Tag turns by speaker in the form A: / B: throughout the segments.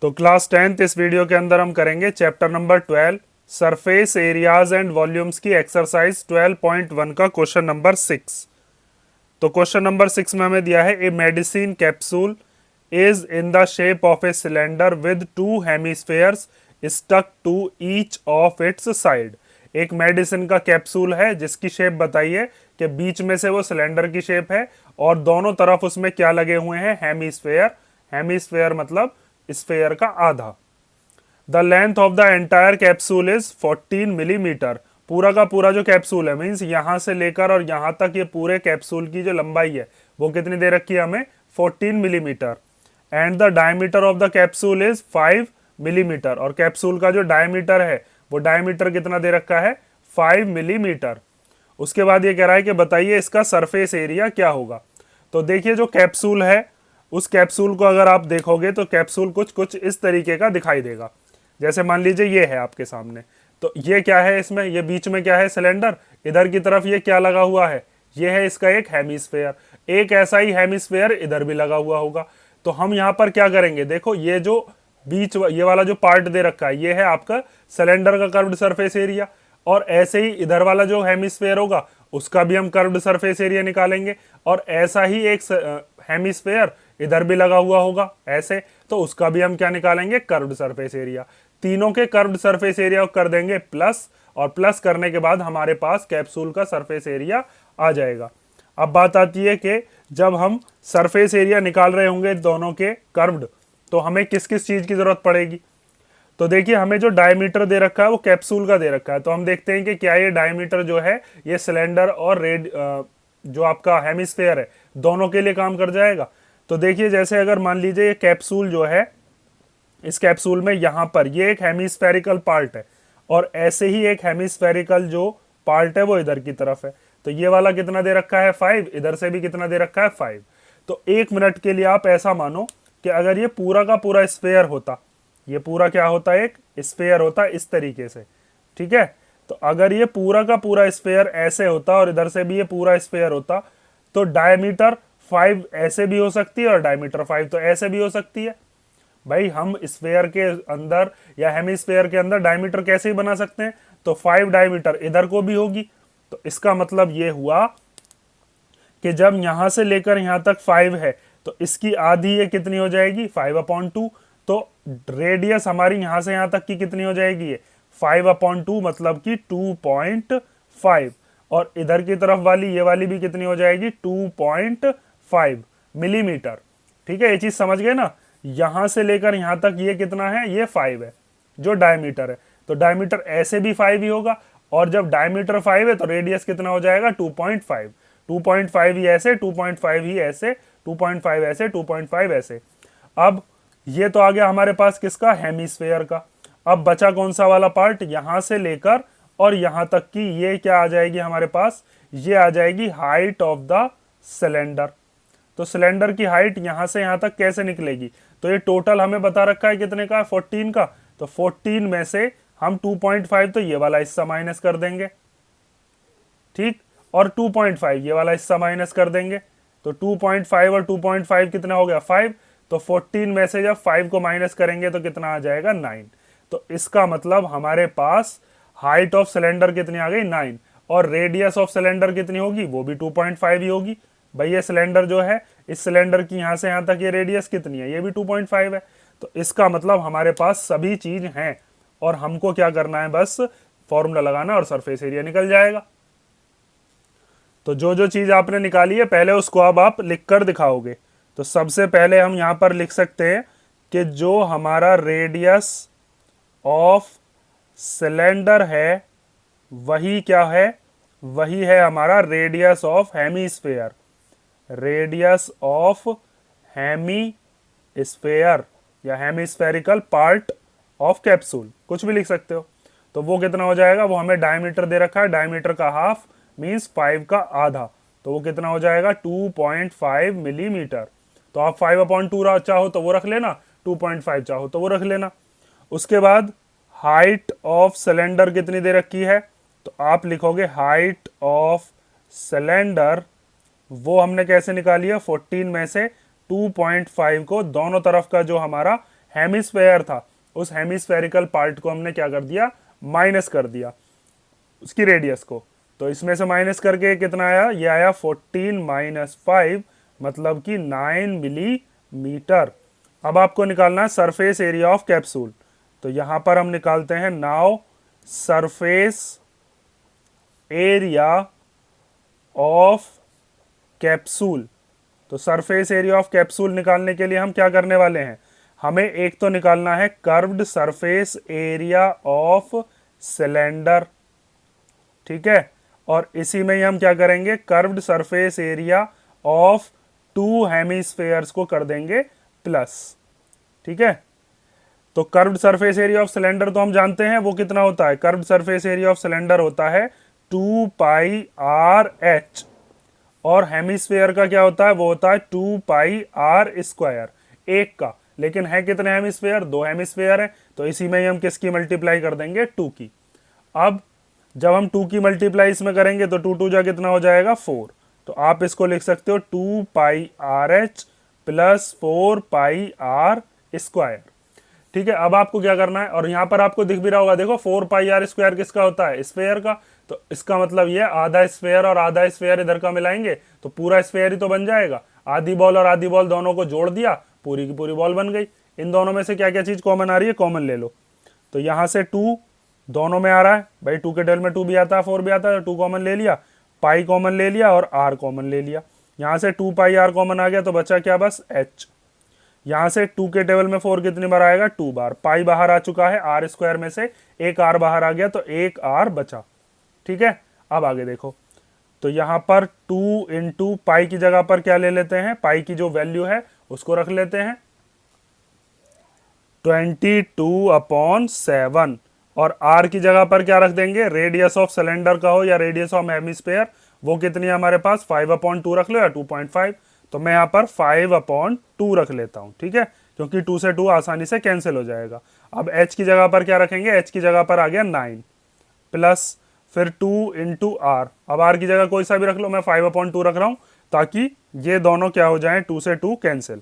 A: तो class 10th इस video के अंदर हम करेंगे chapter number 12 surface areas and volumes की एक्सरसाइज 12.1 का क्वेश्चन नंबर 6। तो क्वेश्चन नंबर 6 में हमें दिया है a medicine capsule is in the shape of a cylinder with two hemispheres stuck to each of its side. एक मेडिसिन का capsule है जिसकी शेप बताइए कि बीच में से वो सिलेंडर की शेप है और दोनों तरफ उसमें क्या लगे हुए हैं, हेमिस्फेयर। हेमिस्फेयर मतलब स्फेयर का आधा। The length of the entire capsule is 14 millimetre. पूरा का पूरा जो कैप्सूल है मीन्स यहां से लेकर और यहां तक ये पूरे कैप्सूल की जो लंबाई है वो कितनी दे रखी है हमें, 14 millimetre. And the diameter of the capsule is 5 millimetre. और कैप्सूल का जो डायमीटर है वो डायमीटर कितना दे रखा है, 5 मिलीमीटर। उसके बाद ये कह रहा है कि बताइए इसका सरफेस एरिया क्या होगा। तो देखिए जो कैप्सूल है उस कैप्सूल को अगर आप देखोगे तो कैप्सूल कुछ कुछ इस तरीके का दिखाई देगा। जैसे मान लीजिए ये है आपके सामने, तो ये क्या है, इसमें ये बीच में क्या है, सिलेंडर। इधर की तरफ ये क्या लगा हुआ है, ये है इसका एक हेमिस्फेयर। एक ऐसा ही हेमिस्फेयर इधर भी लगा हुआ होगा। तो हम यहाँ पर क्या करेंगे, देखो ये जो बीच ये वाला जो पार्ट दे रखा है ये है आपका सिलेंडर का कर्व्ड सरफेस एरिया। और ऐसे ही इधर वाला जो हेमिस्फेयर होगा उसका भी हम कर्व्ड सरफेस एरिया निकालेंगे। और ऐसा ही एक हेमिस्फेयर इधर भी लगा हुआ होगा ऐसे, तो उसका भी हम क्या निकालेंगे, कर्व्ड सरफेस एरिया। तीनों के कर्व्ड सरफेस एरिया को कर देंगे प्लस, और प्लस करने के बाद हमारे पास कैप्सूल का सरफेस एरिया आ जाएगा। अब बात आती है कि जब हम सरफेस एरिया निकाल रहे होंगे दोनों के कर्व्ड, तो हमें किस किस चीज की जरूरत पड़ेगी। तो देखिए हमें जो डायमीटर दे रखा है वो कैप्सूल का दे रखा है, तो हम देखते हैं कि क्या ये डायमीटर जो है ये सिलेंडर और जो आपका हेमिस्फेयर है दोनों के लिए काम कर जाएगा। तो देखिए जैसे अगर मान लीजिए ये कैप्सूल जो है, इस कैप्सूल में यहां पर ये एक हेमिस्फेरिकल पार्ट है और ऐसे ही एक हेमिस्फेरिकल जो पार्ट है वो इधर की तरफ है। तो ये वाला कितना दे रखा है, 5। इधर से भी कितना दे रखा है, 5। तो एक मिनट के लिए आप ऐसा मानो कि अगर ये पूरा का पूरा स्फेयर होता, ये पूरा क्या होता है, एक स्फेयर होता इस तरीके से, ठीक है। तो अगर ये पूरा का पूरा स्फेयर ऐसे होता और इधर से भी ये पूरा स्फेयर होता, तो डायमीटर 5 ऐसे भी हो सकती है और डायमीटर 5 तो ऐसे भी हो सकती है। भाई हम स्फेयर के अंदर या हेमिस्फेयर के अंदर डायमीटर कैसे ही बना सकते हैं, तो 5 डायमीटर इधर को भी होगी। तो इसका मतलब ये हुआ कि जब यहां से लेकर यहां तक 5 है तो इसकी आधी ये कितनी हो जाएगी, 5/2। तो रेडियस हमारी यहां से यहां तक की कितनी हो जाएगी, ये 5/2 मतलब कि 2.5। और इधर की तरफ वाली ये वाली भी कितनी हो जाएगी, 2.5 मिलीमीटर। ठीक है, ये चीज समझ गए ना। यहां से लेकर यहां तक ये कितना है, ये 5 है जो डायमीटर है। तो डायमीटर ऐसे भी 5 ही होगा, और जब डायमीटर 5 है तो रेडियस कितना हो जाएगा, 2.5। 2.5 ही ऐसे, 2.5 ही ऐसे, 2.5 ऐसे, 2.5 ऐसे। अब ये तो आ गया हमारे पास किसका, हेमिस्फेयर का। अब बचा कौन सा वाला पार्ट, यहां से लेकर और यहां तक की ये क्या आ जाएगी हमारे पास, ये आ जाएगी हाइट ऑफ द सिलेंडर। तो सिलेंडर की हाइट यहां से यहां तक कैसे निकलेगी, तो ये टोटल हमें बता रखा है कितने का, 14 का। तो 14 में से हम 2.5 तो ये वाला हिस्सा माइनस कर देंगे, ठीक, और 2.5 ये वाला हिस्सा माइनस कर देंगे। तो 2.5 और 2.5 कितना हो गया, 5। तो 14 में से जब 5 को माइनस करेंगे तो कितना आ जाएगा, 9। तो इसका मतलब हमारे पास हाइट ऑफ सिलेंडर कितनी आ गई, 9। और रेडियस ऑफ सिलेंडर कितनी होगी, वो भी 2.5 ही होगी। भाई ये सिलेंडर जो है, इस सिलेंडर की यहां से यहां तक ये रेडियस कितनी है, ये भी 2.5 है। तो इसका मतलब हमारे पास सभी चीज हैं और हमको क्या करना है, बस फॉर्मूला लगाना और सरफेस एरिया निकल जाएगा। तो जो जो चीज आपने निकाली है पहले उसको अब आप लिख कर दिखाओगे। तो सबसे पहले हम यहां पर लिख सकते हैं कि जो हमारा रेडियस ऑफ सिलेंडर है वही क्या है, वही है हमारा radius of hemisphere. Radius of hemisphere या हेमिस्फेरिकल पार्ट ऑफ कैप्सूल, कुछ भी लिख सकते हो। तो वो कितना हो जाएगा, वो हमें डायमीटर दे रखा है, डायमीटर का हाफ मींस 5 का आधा। तो वो कितना हो जाएगा, 2.5 मिलीमीटर। तो आप 5/2 चाहो तो वो रख लेना, 2.5 चाहो तो वो रख लेना। उसके बाद हाइट ऑफ सिलेंडर कितनी दे रखी है, तो आप लिखोगे हाइट ऑफ सिलेंडर, वो हमने कैसे निकाली है, 14 में से 2.5 को दोनों तरफ का जो हमारा हेमिस्फेयर था, उस हेमिस्फेरिकल पार्ट को हमने क्या कर दिया, माइनस कर दिया उसकी रेडियस को। तो इसमें से माइनस करके कितना आया, ये आया 14 माइनस 5, मतलब कि 9 मिलीमीटर। अब आपको निकालना है सरफेस एरिया ऑफ कैप्सूल। तो यहां पर हम निकालते हैं now surface area of capsule. तो सरफेस एरिया ऑफ कैप्सूल निकालने के लिए हम क्या करने वाले हैं, हमें एक तो निकालना है curved surface area of cylinder, ठीक है, और इसी में ही हम क्या करेंगे, curved surface area of two hemispheres को कर देंगे प्लस, ठीक है। तो curved surface area of cylinder तो हम जानते हैं वो कितना होता है, curved surface area of cylinder होता है 2 पाई आर एच, और हेमिस्फेयर का क्या होता है, वो होता है 2 पाई आर स्क्वायर, एक का। लेकिन है कितने हेमिस्फेयर, 2 हेमिस्फेयर है, तो इसी में ही हम किसकी मल्टीप्लाई कर देंगे, 2 की। अब जब हम 2 की मल्टीप्लाई इसमें करेंगे तो 2 2 जा कितना हो जाएगा, 4। तो आप इसको लिख सकते हो 2 pi are H plus 4 pi R square, ठीक है। अब आपको क्या करना है, और यहां पर आपको दिख भी रहा होगा, देखो 4 पाई आर स्क्वायर किसका होता है, स्फेयर का। तो इसका मतलब ये आधा स्फेयर और आधा स्फेयर इधर का मिलाएंगे तो पूरा स्फेयर ही तो बन जाएगा। आधी बॉल और आधी बॉल दोनों को जोड़ दिया, पूरी की पूरी बॉल बन गई। इन दोनों में से क्या क्या चीज कॉमन आ रही है, कॉमन ले लो। तो यहां से 2 दोनों में आ रहा है भाई, 2 के टेबल में 2 भी आता है 4 भी आता है, तो 2 कॉमन ले लिया, पाई कॉमन ले लिया और आर कॉमन ले लिया। यहां से 2 पाई आर कॉमन आ गया तो बचा क्या, बस एच। यहां से 2 के टेबल में 4 कितनी बार आएगा, 2 बार। पाई बाहर आ चुका है, आर स्क्वायर में से एक आर बाहर आ गया तो एक आर बचा, ठीक है। अब आगे देखो, तो यहां पर 2 इंटू पाई की जगह पर क्या ले लेते हैं, पाई की जो वैल्यू है उसको रख लेते हैं 22/7, और आर की जगह पर क्या रख देंगे, रेडियस ऑफ सिलेंडर का हो या रेडियस ऑफ हेमिस्फेयर, वो कितनी है हमारे पास, 5/2 रख लो या 2.5। तो मैं यहां पर 5/2 रख लेता हूं, ठीक है, क्योंकि 2 से 2 आसानी से कैंसिल हो जाएगा। अब h की जगह पर क्या रखेंगे, h की जगह पर आ गया 9 प्लस फिर 2 इंटू आर। अब आर की जगह कोई सा भी रख लो, मैं 5/2 रख रहा हूं ताकि ये दोनों क्या हो जाएं, 2 से 2 कैंसिल।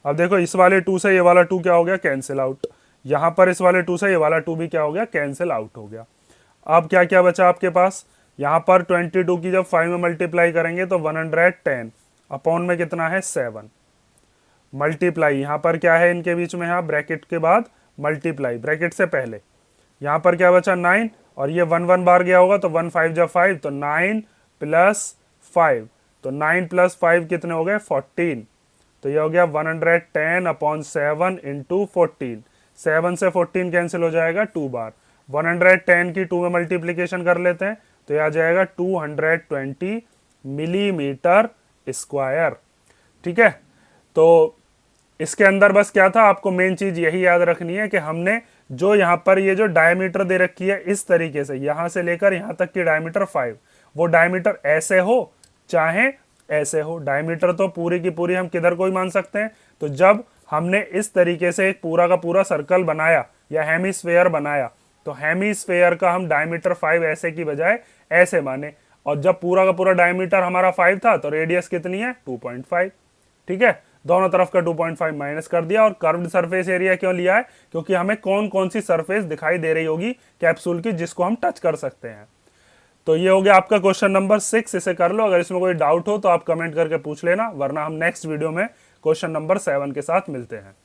A: अब देखो इस वाले 2 से ये वाला 2 क्या हो गया, कैंसिल आउट। यहां पर इस वाले 2 से ये वाला 2 भी क्या हो गया, कैंसिल आउट हो गया। अब क्या क्या बचा आपके पास, यहां पर 22 की जब 5 में मल्टीप्लाई करेंगे तो 110 अपॉन में कितना है 7, मल्टीप्लाई यहां पर क्या है इनके बीच में, यहां ब्रैकेट के बाद मल्टीप्लाई ब्रैकेट से पहले, यहां पर क्या बचा 9, और ये 1 1 बार गया होगा तो 1 5 जब 5 तो 9 प्लस 5, तो 9 प्लस 5 कितने हो गए 14। तो ये हो गया 110/7 इंटू 14, 7 से 14 कैंसिल हो जाएगा 2 बार, 110 की 2 में मल्टीप्लीकेशन कर लेते हैं तो ये आ जाएगा 220 मिलीमीटर स्क्वायर, ठीक है। तो इसके अंदर बस क्या था, आपको मेन चीज यही याद रखनी है कि हमने जो यहाँ पर ये जो डायमीटर दे रखी है इस तरीके से यहां से लेकर यहां तक की डायमीटर 5, वो डायमीटर ऐसे हो चाहे ऐसे हो, डायमीटर तो पूरी की पूरी हम किधर को ही मान सकते हैं। तो जब हमने इस तरीके से एक पूरा का पूरा सर्कल बनाया या हेमिस्फेयर बनाया तो हेमिस्फेयर का हम डायमीटर 5 ऐसे की बजाय ऐसे माने, और जब पूरा का पूरा डायमीटर हमारा 5 था तो रेडियस कितनी है 2.5, ठीक है। दोनों तरफ का 2.5 माइनस कर दिया, और कर्व्ड सरफेस एरिया क्यों लिया है, क्योंकि हमें कौन कौन सी सरफेस दिखाई दे रही होगी कैप्सूल की जिसको हम टच कर सकते हैं। तो ये हो गया आपका क्वेश्चन नंबर 6, इसे कर लो। अगर इसमें कोई डाउट हो तो आप कमेंट करके पूछ लेना, वरना हम नेक्स्ट वीडियो में क्वेश्चन नंबर 7 के साथ मिलते हैं।